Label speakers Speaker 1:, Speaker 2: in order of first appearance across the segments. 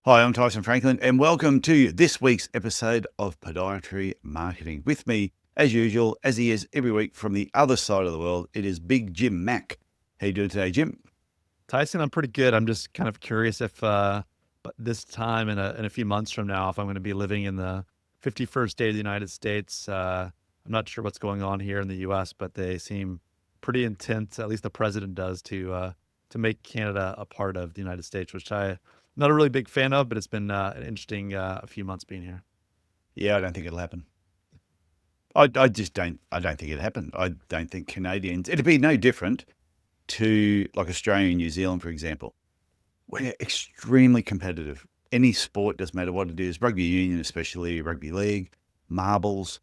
Speaker 1: Hi, I'm Tyson Franklin, and welcome to this week's episode of Podiatry Marketing. With me, as usual, as he is every week from the other side of the world, it is Big Jim Mack. How you doing today, Jim?
Speaker 2: Tyson, I'm pretty good. I'm just kind of curious if but this time in a few months from now, if I'm going to be living in the 51st state of the United States. I'm not sure what's going on here in the U.S., but they seem pretty intense. At least the president does to make Canada a part of the United States, which I'm not a really big fan of. But it's been an interesting a few months being here.
Speaker 1: Yeah, I don't think it'll happen. I just don't. I don't think it'll happen. I don't think Canadians. It'd be no different to like Australia and New Zealand, for example. We're extremely competitive. Any sport, doesn't matter what it is, rugby union, especially rugby league, marbles,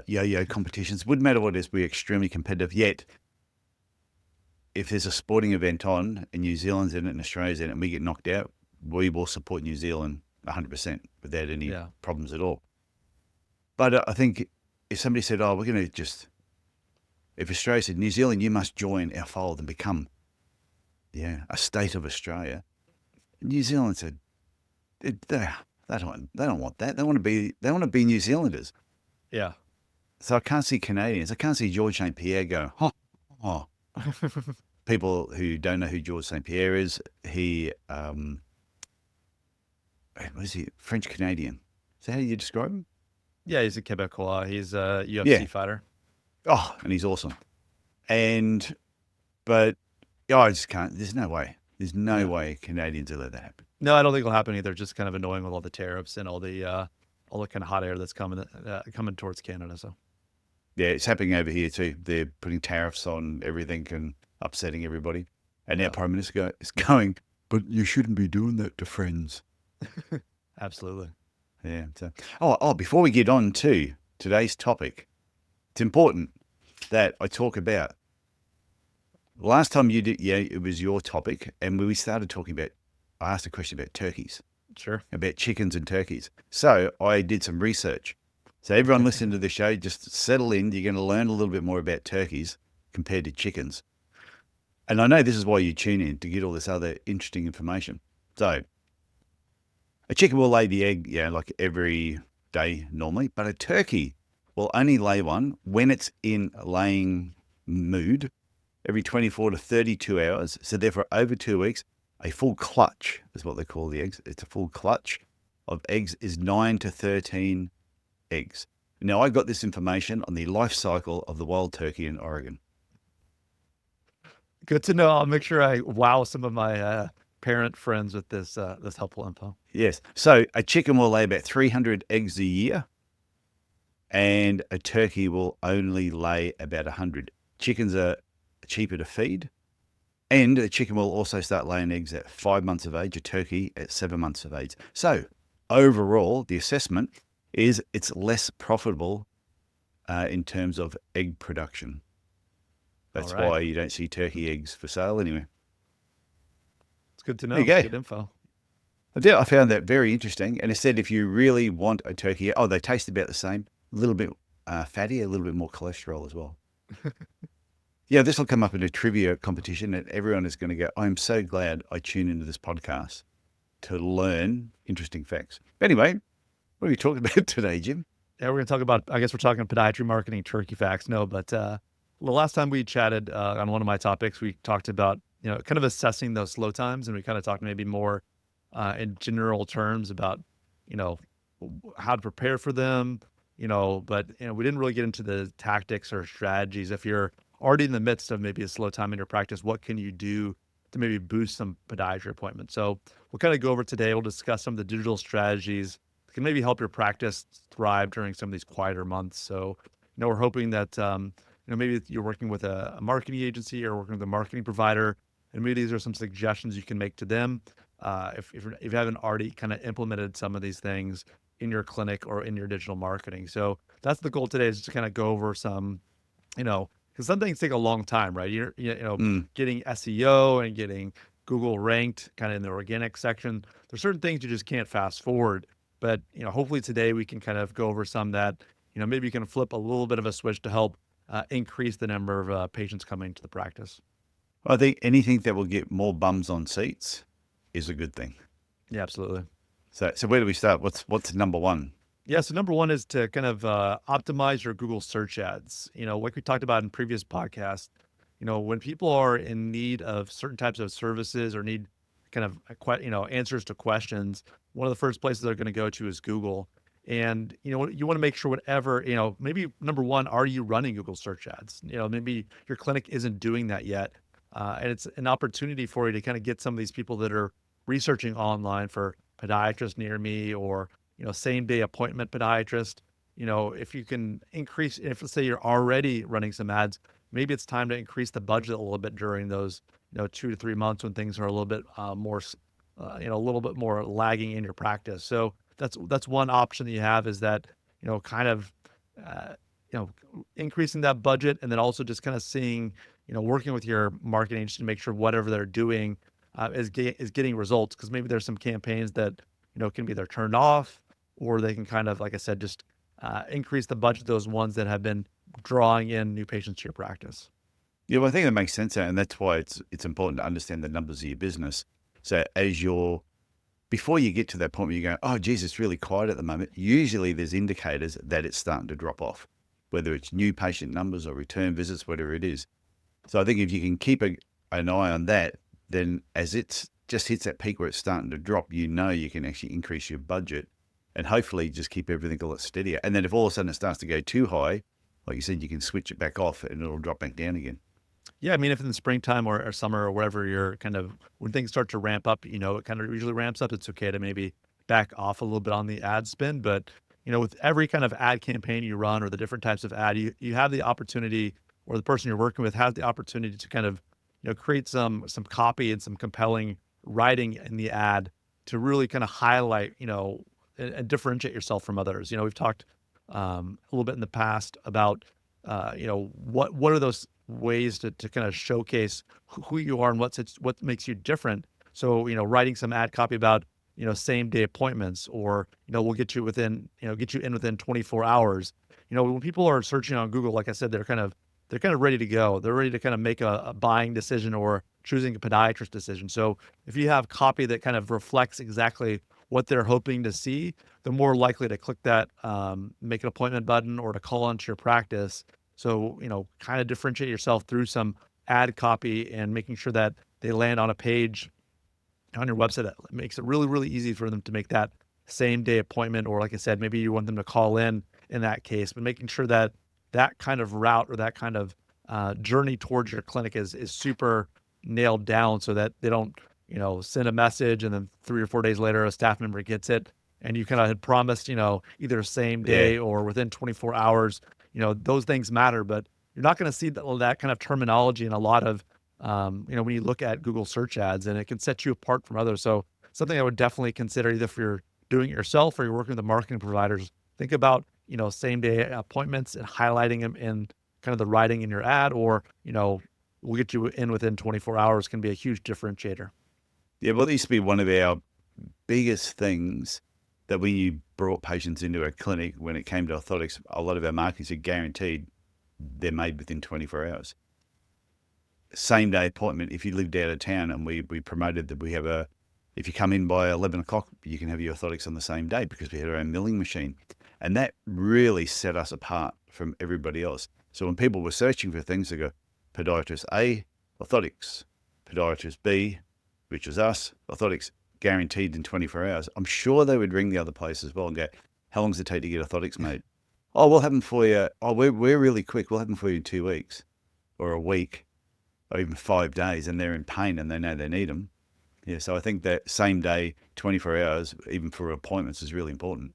Speaker 1: yo-yo competitions, wouldn't matter what it is, we're extremely competitive. Yet, if there's a sporting event on and New Zealand's in it and Australia's in it and we get knocked out, we will support New Zealand 100% without any
Speaker 2: Yeah,
Speaker 1: problems at all. But I think if somebody said, oh, we're going to just, if Australia said, New Zealand, you must join our fold and become, a state of Australia, New Zealand said, they don't want that. They want to be New Zealanders.
Speaker 2: yeah.
Speaker 1: So I can't see Canadians. I can't see George St. Pierre go, oh. People who don't know who George St. Pierre is, he, what is he? French Canadian. Is that how you describe him?
Speaker 2: Yeah, he's a Quebecois. He's a
Speaker 1: Yeah.
Speaker 2: UFC fighter.
Speaker 1: Oh, and he's awesome. And, but, yeah, I just can't. There's no way. There's no
Speaker 2: No.
Speaker 1: way Canadians will let that happen.
Speaker 2: No, I don't think it'll happen either. Just kind of annoying with all the tariffs and all the kind of hot air that's coming towards Canada. So
Speaker 1: Yeah, it's happening over here too. They're putting tariffs on everything and upsetting everybody. And our
Speaker 2: yeah,
Speaker 1: Prime Minister is going, but you shouldn't be doing that to friends.
Speaker 2: absolutely.
Speaker 1: Yeah. So, before we get on to today's topic, it's important that I talk about. Last time you did, it was your topic, and we started talking about. I asked a question about turkeys,
Speaker 2: Sure.
Speaker 1: about chickens and turkeys. So I did some research. So everyone listening to the show, just settle in. You're going to learn a little bit more about turkeys compared to chickens. And I know this is why you tune in, to get all this other interesting information. So a chicken will lay the egg, like every day normally, but a turkey will only lay one when it's in laying mood every 24 to 32 hours. So therefore, over 2 weeks, a full clutch is what they call the eggs. It's a full clutch of eggs is 9 to 13 eggs. Now, I got this information on the life cycle of the wild turkey in Oregon.
Speaker 2: Good to know. I'll make sure I wow some of my parent friends with this helpful info.
Speaker 1: Yes. So a chicken will lay about 300 eggs a year, and a turkey will only lay about 100. Chickens are cheaper to feed, and a chicken will also start laying eggs at 5 months of age, a turkey at 7 months of age. So overall, the assessment is it's less profitable in terms of egg production.
Speaker 2: All
Speaker 1: That's
Speaker 2: right,
Speaker 1: why you don't see turkey eggs for sale anyway.
Speaker 2: it's good to
Speaker 1: There you
Speaker 2: know. It's
Speaker 1: go.
Speaker 2: good info.
Speaker 1: I found that very interesting. And it said if you really want a turkey, they taste about the same, a little bit fatty, a little bit more cholesterol as well. Yeah, this will come up in a trivia competition, and everyone is going to go, I'm so glad I tuned into this podcast to learn interesting facts. Anyway, what are we talking about today, Jim?
Speaker 2: Yeah, we're gonna talk about. I guess we're talking podiatry marketing, turkey facts. No, but the last time we chatted on one of my topics, we talked about kind of assessing those slow times, and we kind of talked maybe more in general terms about you know how to prepare for them. But we didn't really get into the tactics or strategies. If you're already in the midst of maybe a slow time in your practice, what can you do to maybe boost some podiatry appointments? So we'll kind of go over today. We'll discuss some of the digital strategies that can maybe help your practice thrive during some of these quieter months. So, we're hoping that maybe you're working with a marketing agency or working with a marketing provider, and maybe these are some suggestions you can make to them if you haven't already kind of implemented some of these things in your clinic or in your digital marketing. So that's the goal today, is to kind of go over some, because some things take a long time, right?
Speaker 1: Mm.
Speaker 2: Getting SEO and getting Google ranked kind of in the organic section. There's certain things you just can't fast forward. But hopefully today we can kind of go over some that maybe you can flip a little bit of a switch to help increase the number of patients coming to the practice.
Speaker 1: I think anything that will get more bums on seats is a good thing.
Speaker 2: Yeah, absolutely.
Speaker 1: So where do we start? What's number one?
Speaker 2: Yeah, so number one is to kind of optimize your Google search ads. Like we talked about in previous podcasts, when people are in need of certain types of services or need kind of answers to questions, one of the first places they're going to go to is Google. And you want to make sure whatever maybe number one, are you running Google search ads? Maybe your clinic isn't doing that yet, and it's an opportunity for you to kind of get some of these people that are researching online for podiatrists near me or same day appointment podiatrist. If you can increase, if let's say you're already running some ads, maybe it's time to increase the budget a little bit during those, 2 to 3 months when things are a little bit a little bit more lagging in your practice. So that's one option that you have is that, kind of, uh, you know, increasing that budget and then also just kind of seeing, working with your marketing agency to make sure whatever they're doing is getting results. Cause maybe there's some campaigns that, can be either turned off or they can kind of, like I said, just increase the budget of those ones that have been drawing in new patients to your practice.
Speaker 1: Yeah, well, I think that makes sense, and that's why it's important to understand the numbers of your business. So before you get to that point where you go, oh, geez, it's really quiet at the moment. Usually, there's indicators that it's starting to drop off, whether it's new patient numbers or return visits, whatever it is. So I think if you can keep an eye on that, then as it's just hits that peak where it's starting to drop, you can actually increase your budget and hopefully just keep everything a lot steadier. And then if all of a sudden it starts to go too high, like you said, you can switch it back off and it'll drop back down again.
Speaker 2: Yeah, I mean, if in the springtime or summer or wherever you're kind of when things start to ramp up, it kind of usually ramps up. It's okay to maybe back off a little bit on the ad spend, but with every kind of ad campaign you run or the different types of ad, you have the opportunity, or the person you're working with has the opportunity to kind of create some copy and some compelling writing in the ad to really kind of highlight and differentiate yourself from others. We've talked a little bit in the past about what are those ways to kind of showcase who you are and what makes you different. So, writing some ad copy about, same day appointments or, we'll get you in within 24 hours. When people are searching on Google, like I said, they're kind of ready to go. They're ready to kind of make a buying decision or choosing a podiatrist decision. So if you have copy that kind of reflects exactly what they're hoping to see, they're more likely to click that make an appointment button or to call onto your practice. So, kind of differentiate yourself through some ad copy and making sure that they land on a page on your website that makes it really, really easy for them to make that same day appointment. Or like I said, maybe you want them to call in that case, but making sure that that kind of route or that kind of journey towards your clinic is super nailed down so that they don't, send a message and then 3 or 4 days later, a staff member gets it and you kind of had promised, either same
Speaker 1: Yeah.
Speaker 2: day or within 24 hours. Those things matter, but you're not going to see that kind of terminology in a lot of, when you look at Google search ads, and it can set you apart from others. So something I would definitely consider, either if you're doing it yourself or you're working with the marketing providers, think about, same day appointments and highlighting them in kind of the writing in your ad, or, we'll get you in within 24 hours can be a huge differentiator.
Speaker 1: Yeah, well, it used to be one of our biggest things that when you brought patients into a clinic, when it came to orthotics, a lot of our markets are guaranteed they're made within 24 hours. Same day appointment. If you lived out of town and we promoted that if you come in by 11 o'clock, you can have your orthotics on the same day because we had our own milling machine. And that really set us apart from everybody else. So when people were searching for things, they go, podiatrist A, orthotics, podiatrist B, which was us, orthotics, guaranteed in 24 hours. I'm sure they would ring the other place as well and go, how long does it take to get orthotics made? Oh, we'll have them for you. Oh, we're really quick. We'll have them for you in 2 weeks or a week or even 5 days, and they're in pain and they know they need them. Yeah, so I think that same day, 24 hours, even for appointments, is really important.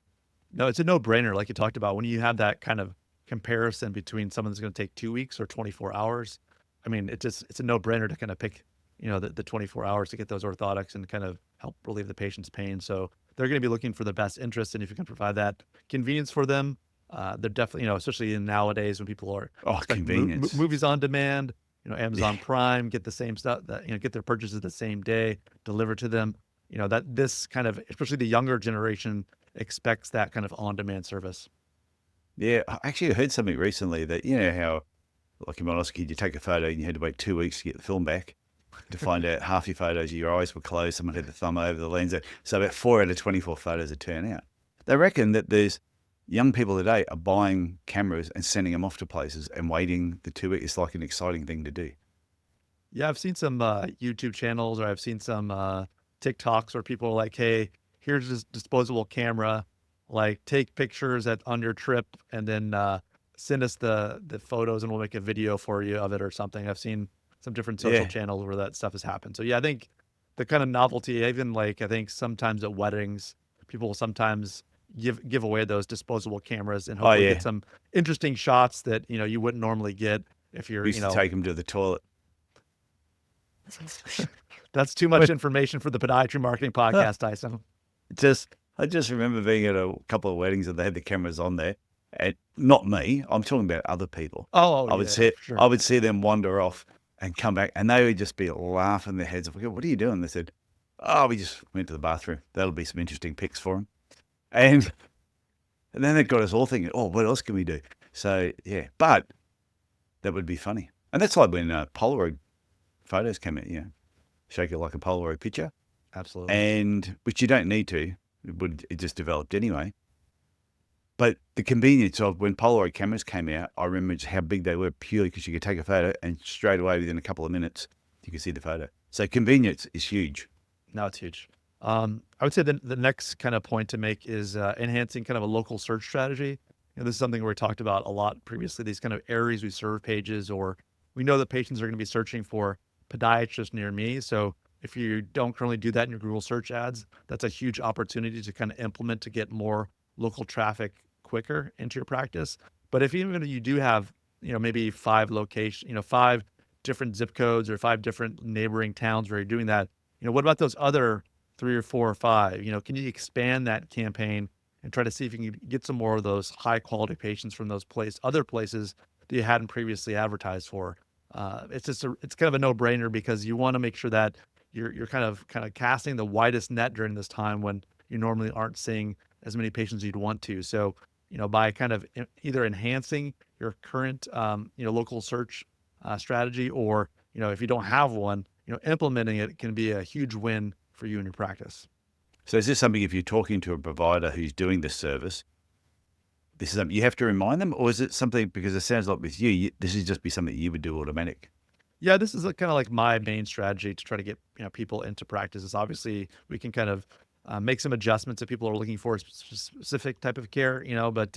Speaker 2: No, it's a no-brainer, like you talked about. When you have that kind of comparison between someone that's going to take 2 weeks or 24 hours, I mean, it's a no-brainer to kind of pick, the 24 hours to get those orthotics and kind of help relieve the patient's pain. So they're going to be looking for the best interest, and if you can provide that convenience for them, they're definitely, especially in nowadays when people are
Speaker 1: Oh,
Speaker 2: expecting
Speaker 1: convenience.
Speaker 2: movies on demand,
Speaker 1: Yeah.
Speaker 2: Amazon Prime, get the same stuff that, get their purchases the same day, delivered to them. That this kind of, especially the younger generation, expects that kind of on-demand service.
Speaker 1: Yeah, I heard something recently that, how, like in Molosky, you take a photo and you had to wait 2 weeks to get the film back. to find out half your photos, your eyes were closed, someone had the thumb over the lens. So about 4 out of 24 photos would turn out. They reckon that there's young people today are buying cameras and sending them off to places and waiting the 2 weeks. It's like an exciting thing to do.
Speaker 2: Yeah, I've seen some YouTube channels, or I've seen some TikToks where people are like, "Hey, here's this disposable camera. Like, take pictures on your trip, and then send us the photos, and we'll make a video for you of it or something." I've seen some different social
Speaker 1: Yeah.
Speaker 2: channels where that stuff has happened. So yeah, I think the kind of novelty, even like I think sometimes at weddings, people will sometimes give away those disposable cameras and
Speaker 1: Oh,
Speaker 2: hopefully get
Speaker 1: yeah.
Speaker 2: some interesting shots that you wouldn't normally get if you're
Speaker 1: We used to take them to the toilet.
Speaker 2: That's too much information for the Podiatry Marketing Podcast, Tyson.
Speaker 1: I just remember being at a couple of weddings and they had the cameras on there. And not me, I'm talking about other people.
Speaker 2: Oh,
Speaker 1: I would
Speaker 2: yeah,
Speaker 1: see
Speaker 2: for sure.
Speaker 1: I would see them wander off and come back, and they would just be laughing their heads off. I go, "What are you doing?" They said, "Oh, we just went to the bathroom. That'll be some interesting pics for them." And then it got us all thinking, "Oh, what else can we do?" So yeah, but that would be funny. And that's like when Polaroid photos came out. Shake it like a Polaroid picture,
Speaker 2: Absolutely.
Speaker 1: and which you don't need to. It just developed anyway. But the convenience of when Polaroid cameras came out, I remember just how big they were purely because you could take a photo and straight away within a couple of minutes, you could see the photo. So convenience is huge.
Speaker 2: No, it's huge. I would say the next kind of point to make is enhancing kind of a local search strategy. This is something we talked about a lot previously, these kind of areas we serve pages, or we know that patients are going to be searching for podiatrist near me. So if you don't currently do that in your Google search ads, that's a huge opportunity to kind of implement to get more local traffic quicker into your practice. But if even if you do have, maybe 5 different zip codes or 5 different neighboring towns where you're doing that, what about those other 3 or 4 or 5? Can you expand that campaign and try to see if you can get some more of those high quality patients from those other places that you hadn't previously advertised for? It's kind of a no brainer because you want to make sure that you're kind of casting the widest net during this time when you normally aren't seeing as many patients as you'd want to. So, by kind of either enhancing your current, local search strategy, or, if you don't have one, implementing it can be a huge win for you and your practice.
Speaker 1: So is this something, if you're talking to a provider who's doing this service, this is something you have to remind them, or is it something, because it sounds like with you this is just be something you would do automatic?
Speaker 2: Yeah, this is kind of like my main strategy to try to get people into practice. Is obviously we can kind of make some adjustments if people are looking for a specific type of care, But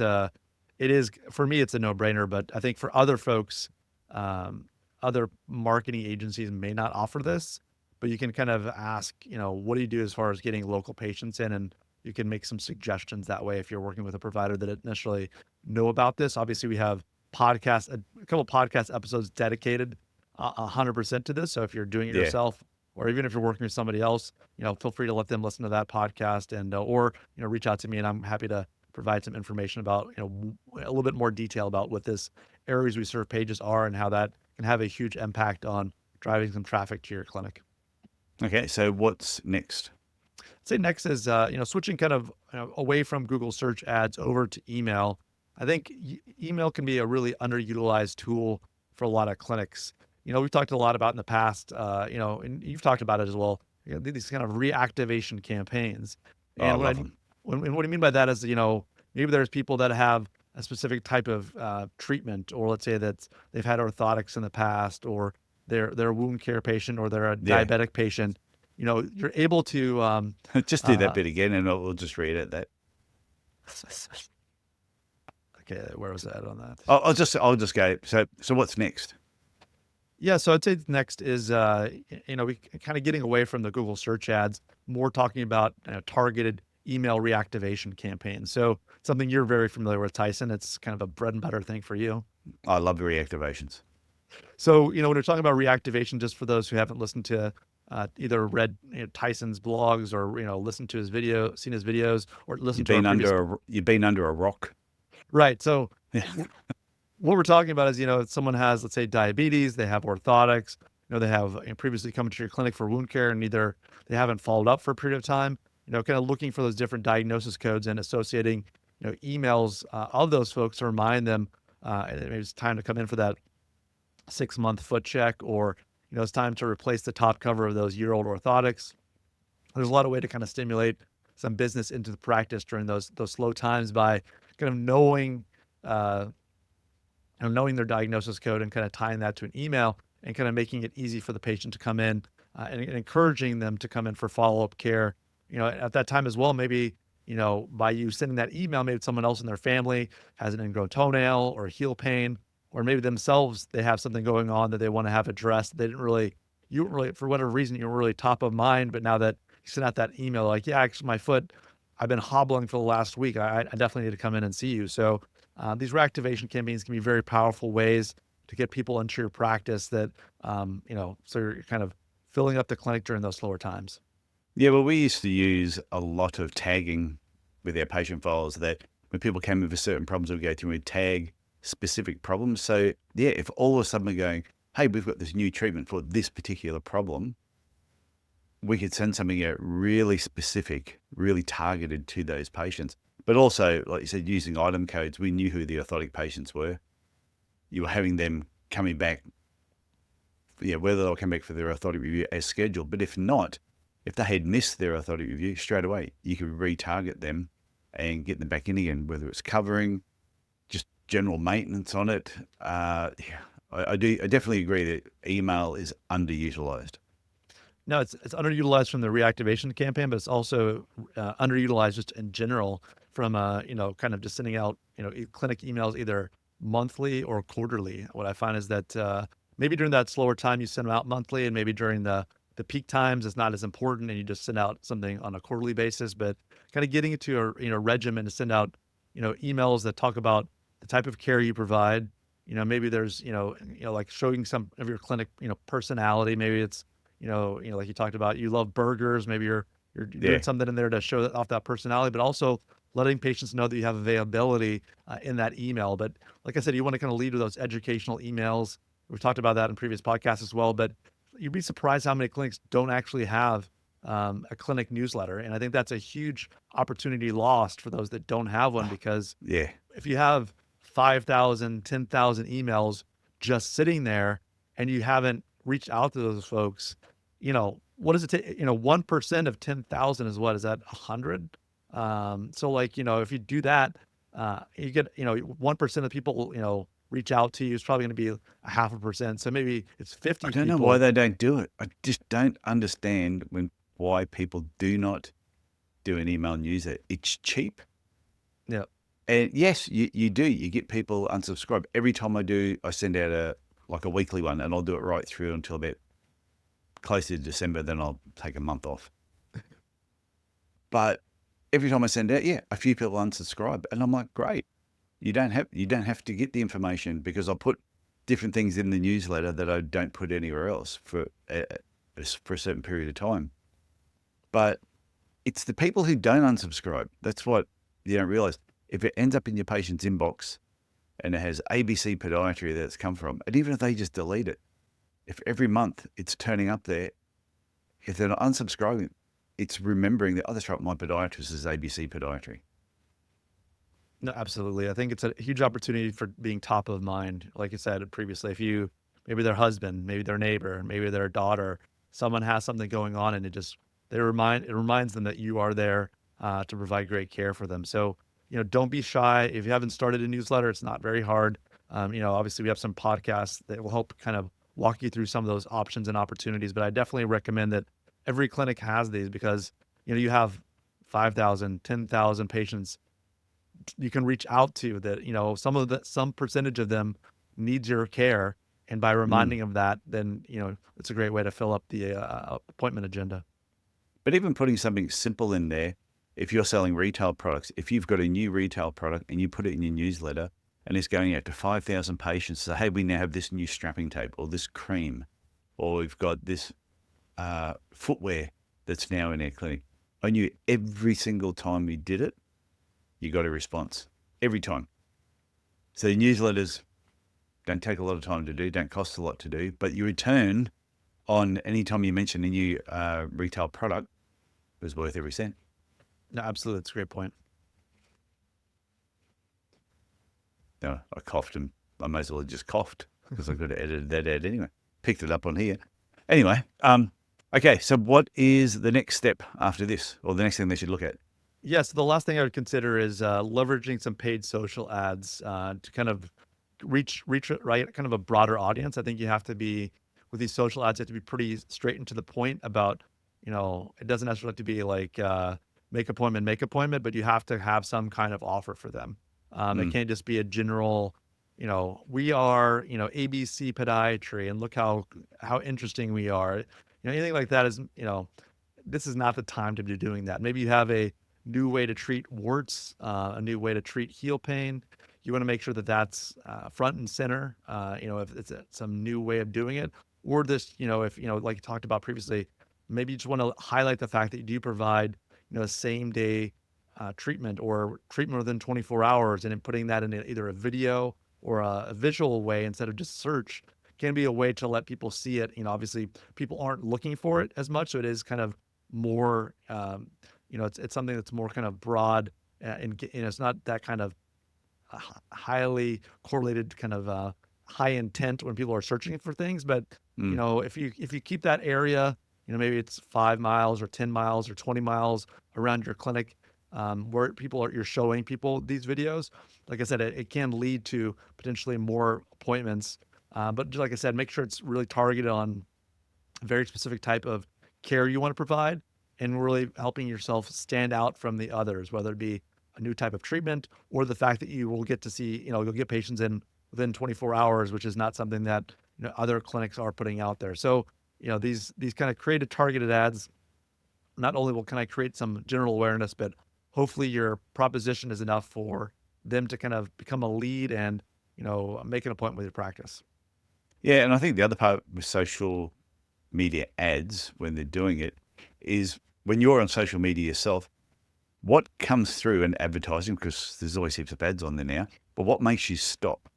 Speaker 2: it is, for me, it's a no brainer. But I think for other folks, other marketing agencies may not offer this. But you can kind of ask, what do you do as far as getting local patients in, and you can make some suggestions that way if you're working with a provider that didn't necessarily know about this. Obviously, we have a couple podcast episodes dedicated 100% to this. So if you're doing it
Speaker 1: Yeah.
Speaker 2: yourself, or even if you're working with somebody else, feel free to let them listen to that podcast, and or reach out to me, and I'm happy to provide some information about a little bit more detail about what this areas we serve pages are and how that can have a huge impact on driving some traffic to your clinic.
Speaker 1: Okay, so what's next?
Speaker 2: I'd say next is switching kind of away from Google search ads over to email. I think email can be a really underutilized tool for a lot of clinics. We've talked a lot about in the past, and you've talked about it as well, these kind of reactivation campaigns.
Speaker 1: Oh, I
Speaker 2: And
Speaker 1: love them.
Speaker 2: what I mean by that is, maybe there's people that have a specific type of treatment, or let's say that they've had orthotics in the past, or they're a wound care patient, or they're a
Speaker 1: Yeah.
Speaker 2: diabetic patient. You're able to,
Speaker 1: Just do that bit again and we'll just read it. That
Speaker 2: okay, where was that on that?
Speaker 1: I'll just go. So what's next?
Speaker 2: Yeah, so I'd say next is, we kind of getting away from the Google search ads, more talking about targeted email reactivation campaigns. So something you're very familiar with, Tyson. It's kind of a bread and butter thing for you.
Speaker 1: I love the reactivations.
Speaker 2: So, when we're talking about reactivation, just for those who haven't listened to either read Tyson's blogs, or listened to his video, seen his videos, or listened to our previous.
Speaker 1: You've been under a rock.
Speaker 2: Right. So
Speaker 1: Yeah.
Speaker 2: what we're talking about is, if someone has, let's say, diabetes, they have orthotics, they have previously come to your clinic for wound care, and either they haven't followed up for a period of time, kind of looking for those different diagnosis codes and associating, emails of those folks to remind them maybe it's time to come in for that 6-month foot check, or it's time to replace the top cover of those year-old orthotics. There's a lot of way to kind of stimulate some business into the practice during those slow times by kind of uh, knowing their diagnosis code and kind of tying that to an email and kind of making it easy for the patient to come in and encouraging them to come in for follow-up care. At that time as well, maybe, by you sending that email, maybe someone else in their family has an ingrown toenail or heel pain, or maybe themselves, they have something going on that they want to have addressed. You weren't really, for whatever reason, you were really top of mind, but now that you sent out that email, like, yeah, actually my foot, I've been hobbling for the last week. I definitely need to come in and see you. So these reactivation campaigns can be very powerful ways to get people into your practice that, so you're kind of filling up the clinic during those slower times.
Speaker 1: Yeah, well, we used to use a lot of tagging with our patient files that when people came in with certain problems, we go through and we tag specific problems. So, yeah, if all of a sudden we're going, hey, we've got this new treatment for this particular problem, we could send something out really specific, really targeted to those patients. But also, like you said, using item codes, we knew who the orthotic patients were. You were having them coming back, whether they'll come back for their orthotic review as scheduled. But if not, if they had missed their orthotic review straight away, you could retarget them and get them back in again, whether it's covering, just general maintenance on it. I definitely agree that email is underutilized.
Speaker 2: No, it's underutilized from the reactivation campaign, but it's also underutilized just in general from kind of just sending out clinic emails either monthly or quarterly. What I find is that maybe during that slower time you send them out monthly, and maybe during the peak times it's not as important, and you just send out something on a quarterly basis. But kind of getting into a regimen to send out emails that talk about the type of care you provide. Maybe there's like showing some of your clinic personality. Maybe it's like you talked about, you love burgers. Maybe you're
Speaker 1: Yeah.
Speaker 2: doing something in there to show off that personality, but also letting patients know that you have availability in that email. But like I said, you want to kind of lead with those educational emails. We've talked about that in previous podcasts as well, but you'd be surprised how many clinics don't actually have a clinic newsletter. And I think that's a huge opportunity lost for those that don't have one, because
Speaker 1: Yeah.
Speaker 2: if you have 5,000, 10,000 emails just sitting there and you haven't reached out to those folks, what does it take? 1% of 10,000 is what? Is that 100? So like, if you do that, you get, 1% of people, reach out to you is probably going to be a 0.5%. So maybe it's 50
Speaker 1: I don't know why
Speaker 2: people.
Speaker 1: they don't do it. I just don't understand why people do not do an email newsletter. It's cheap.
Speaker 2: Yeah.
Speaker 1: And yes, you do. You get people unsubscribe. Every time I send out a weekly one, and I'll do it right through until about close to December, then I'll take a month off. But every time I send out, a few people unsubscribe. And I'm like, great. You don't have to get the information, because I put different things in the newsletter that I don't put anywhere else for a certain period of time. But it's the people who don't unsubscribe. That's what you don't realize. If it ends up in your patient's inbox and it has ABC Podiatry that it's come from, and even if they just delete it, if every month it's turning up there, if they're not unsubscribing, it's remembering that, oh, that's right, my podiatrist is ABC Podiatry.
Speaker 2: No, absolutely. I think it's a huge opportunity for being top of mind. Like you said previously, if maybe their husband, maybe their neighbor, maybe their daughter, someone has something going on, and it reminds them that you are there to provide great care for them. So, don't be shy. If you haven't started a newsletter, it's not very hard. Obviously we have some podcasts that will help kind of walk you through some of those options and opportunities, but I definitely recommend that every clinic has these, because, you have 5,000, 10,000 patients you can reach out to that, some percentage of them needs your care. And by reminding of that, then, it's a great way to fill up the appointment agenda.
Speaker 1: But even putting something simple in there, if you're selling retail products, if you've got a new retail product and you put it in your newsletter and it's going out to 5,000 patients, so, hey, we now have this new strapping tape or this cream, or we've got this footwear that's now in our clinic. I knew every single time we did it, you got a response every time. So newsletters don't take a lot of time to do, don't cost a lot to do, but your return on any time you mention a new retail product was worth every cent.
Speaker 2: No, absolutely. That's a great point.
Speaker 1: No, I coughed, and I may as well have just coughed, because I could have edited that out anyway. Picked it up on here. Anyway, okay. So what is the next step after this, or the next thing they should look at?
Speaker 2: Yes, the last thing I would consider is leveraging some paid social ads to kind of reach right kind of a broader audience. I think you have to be with these social ads. You have to be pretty straight and to the point about, it doesn't necessarily have to be like make appointment, but you have to have some kind of offer for them. It
Speaker 1: Mm,
Speaker 2: can't just be a general, we are, ABC Podiatry, and look how interesting we are. Anything like that is, this is not the time to be doing that. Maybe you have a new way to treat warts, a new way to treat heel pain. You want to make sure that that's front and center. If it's some new way of doing it, or this, if like you talked about previously, maybe you just want to highlight the fact that you do provide, same day treatment or treatment within 24 hours, and then putting that in either a video or a visual way instead of just search can be a way to let people see it. Obviously people aren't looking for it as much, so it is kind of more it's something that's more kind of broad, and it's not that kind of highly correlated kind of high intent when people are searching for things. But
Speaker 1: mm.
Speaker 2: if you keep that area, maybe it's 5 miles or 10 miles or 20 miles around your clinic, where you're showing people these videos. Like I said, it can lead to potentially more appointments. But like I said, make sure it's really targeted on a very specific type of care you want to provide, and really helping yourself stand out from the others, whether it be a new type of treatment or the fact that you will get to see, you'll get patients in within 24 hours, which is not something that other clinics are putting out there. So, these kind of creative targeted ads, not only will kind of create some general awareness, but hopefully your proposition is enough for them to kind of become a lead and, make an appointment with your practice.
Speaker 1: Yeah, and I think the other part with social media ads when they're doing it is when you're on social media yourself, what comes through in advertising, because there's always heaps of ads on there now, but what makes you stop?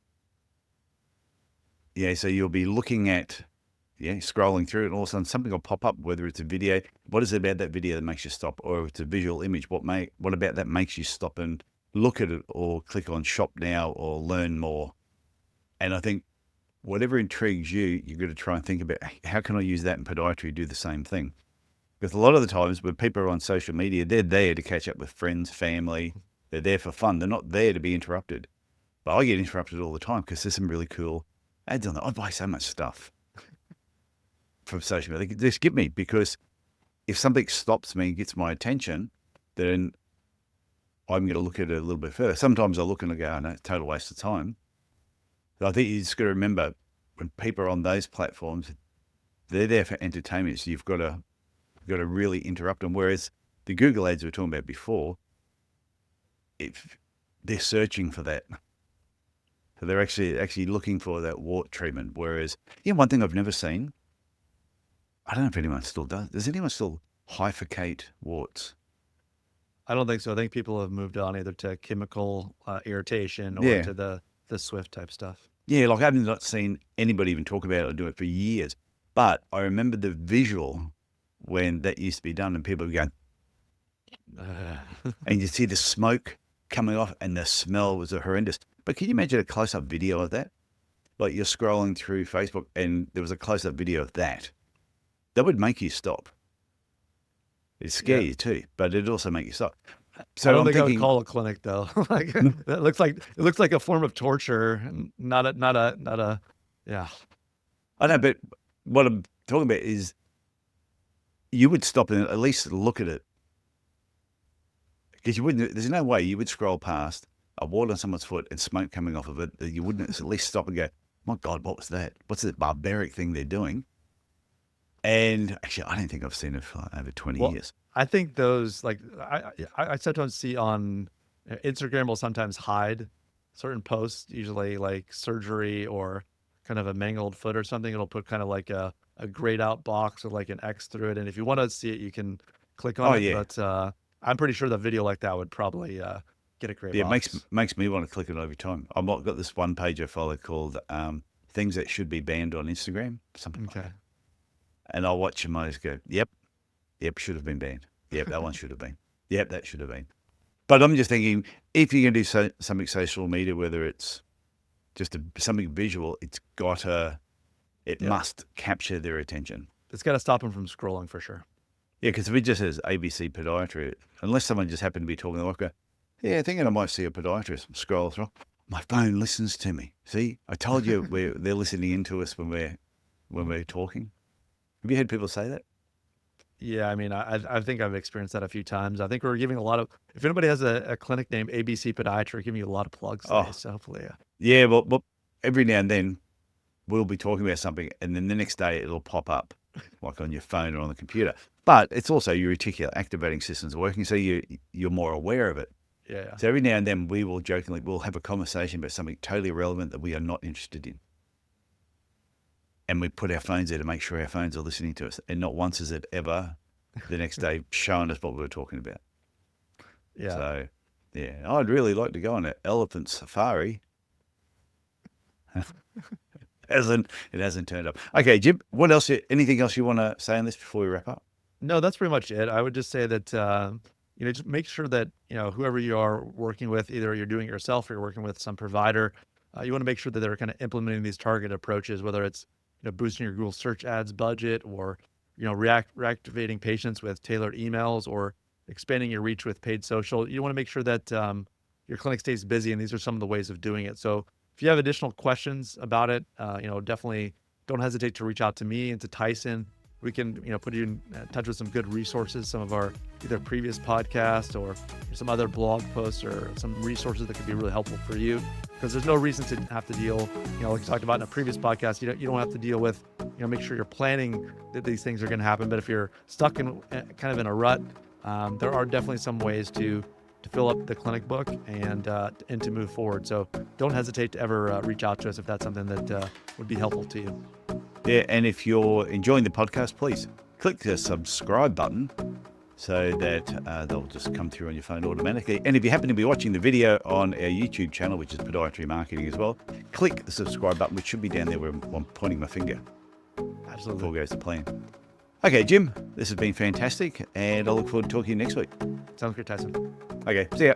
Speaker 1: Yeah, so you'll be looking at, scrolling through it, and all of a sudden something will pop up, whether it's a video. What is it about that video that makes you stop? Or if it's a visual image, what about that makes you stop and look at it, or click on shop now, or learn more? And I think whatever intrigues you, you've got to try and think about, how can I use that in podiatry to do the same thing? Because a lot of the times when people are on social media, they're there to catch up with friends, family. They're there for fun. They're not there to be interrupted. But I get interrupted all the time because there's some really cool ads on there. I buy so much stuff from social media. They just get me, because if something stops me and gets my attention, then I'm going to look at it a little bit further. Sometimes I look and I go, oh, no, total waste of time. But I think you just got to remember, when people are on those platforms, they're there for entertainment. So you've got to really interrupt them. Whereas the Google ads we were talking about before, if they're searching for that, so they're actually looking for that wart treatment. Whereas, one thing I've never seen, I don't know if anyone still does. Does anyone still hyphecate warts?
Speaker 2: I don't think so. I think people have moved on either to chemical irritation or
Speaker 1: Yeah,
Speaker 2: to the Swift type stuff.
Speaker 1: yeah. Like, I haven't not seen anybody even talk about it or do it for years. But I remember the visual when that used to be done, and people would go, and you see the smoke coming off, and the smell was horrendous. But can you imagine a close-up video of that? Like, you're scrolling through Facebook, and there was a close-up video of that. That would make you stop. It'd scare
Speaker 2: Yeah.
Speaker 1: you too, but it'd also make you stop.
Speaker 2: I
Speaker 1: So
Speaker 2: don't
Speaker 1: I'm
Speaker 2: think I would
Speaker 1: thinking,
Speaker 2: call a clinic though. Like it looks like a form of torture, and not a yeah.
Speaker 1: I know, but what I'm talking about is you would stop and at least look at it, because you wouldn't. There's no way you would scroll past a wart on someone's foot and smoke coming off of it that you wouldn't at least stop and go, "My God, what was that? What's that barbaric thing they're doing?" And actually, I don't think I've seen it for over 20
Speaker 2: Well,
Speaker 1: years.
Speaker 2: I think those like I sometimes see on Instagram will sometimes hide certain posts, usually like surgery or kind of a mangled foot or something. It'll put kind of like a grayed out box with like an X through it, and if you want to see it, you can click on
Speaker 1: Oh
Speaker 2: it.
Speaker 1: yeah,
Speaker 2: But I'm pretty sure the video like that would probably get a gray
Speaker 1: yeah. It makes
Speaker 2: box.
Speaker 1: makes me want to click it every time. I've got this one page I follow called "Things That Should Be Banned on Instagram," something like
Speaker 2: Okay.
Speaker 1: that. And I'll watch them. I just go, "Yep, yep, should have been banned. Yep, that one should have been. Yep, that should have been." But I'm just thinking, if you're going to do something social media, whether it's just something visual, it
Speaker 2: Yep.
Speaker 1: must capture their attention.
Speaker 2: It's got to stop them from scrolling for sure.
Speaker 1: Yeah, because if it just says ABC Podiatry, unless someone just happened to be talking, like, go, yeah, thinking I might see a podiatrist, scroll through. My phone listens to me. See, I told you they're listening into us when we're talking. Have you heard people say that?
Speaker 2: Yeah, I mean, I think I've experienced that a few times. I think we're giving a lot of, if anybody has a clinic named ABC Podiatry, we're giving you a lot of plugs today.
Speaker 1: Oh,
Speaker 2: So hopefully,
Speaker 1: yeah. Well, every now and then we'll be talking about something, and then the next day it'll pop up, like on your phone or on the computer. But it's also your reticular activating system's working, so you're more aware of it.
Speaker 2: yeah.
Speaker 1: So every now and then we will jokingly, we'll have a conversation about something totally irrelevant that we are not interested in. And we put our phones there to make sure our phones are listening to us. And not once is it ever the next day showing us what we were talking about.
Speaker 2: Yeah.
Speaker 1: So, yeah, I'd really like to go on an elephant safari. It hasn't turned up. Okay, Jim, what else? Anything else you want to say on this before we wrap up?
Speaker 2: No, that's pretty much it. I would just say that, just make sure that, whoever you are working with, either you're doing it yourself or you're working with some provider, you want to make sure that they're kind of implementing these target approaches, whether it's, boosting your Google search ads budget or, reactivating patients with tailored emails or expanding your reach with paid social. You want to make sure that your clinic stays busy, and these are some of the ways of doing it. So if you have additional questions about it, definitely don't hesitate to reach out to me and to Tyson. We can, put you in touch with some good resources, some of our either previous podcasts or some other blog posts or some resources that could be really helpful for you. Because there's no reason to have to deal, like we talked about in a previous podcast, you don't have to deal with, make sure you're planning that these things are going to happen. But if you're stuck in kind of in a rut, there are definitely some ways to fill up the clinic book and to move forward. So don't hesitate to ever reach out to us if that's something that would be helpful to you.
Speaker 1: Yeah, and if you're enjoying the podcast, please click the subscribe button so that they'll just come through on your phone automatically. And if you happen to be watching the video on our YouTube channel, which is Podiatry Marketing as well, click the subscribe button, which should be down there where I'm pointing my finger.
Speaker 2: Absolutely.
Speaker 1: Before goes to plan. Okay, Jim, this has been fantastic, and I look forward to talking to you next week.
Speaker 2: Sounds good, Tyson.
Speaker 1: Okay, see ya.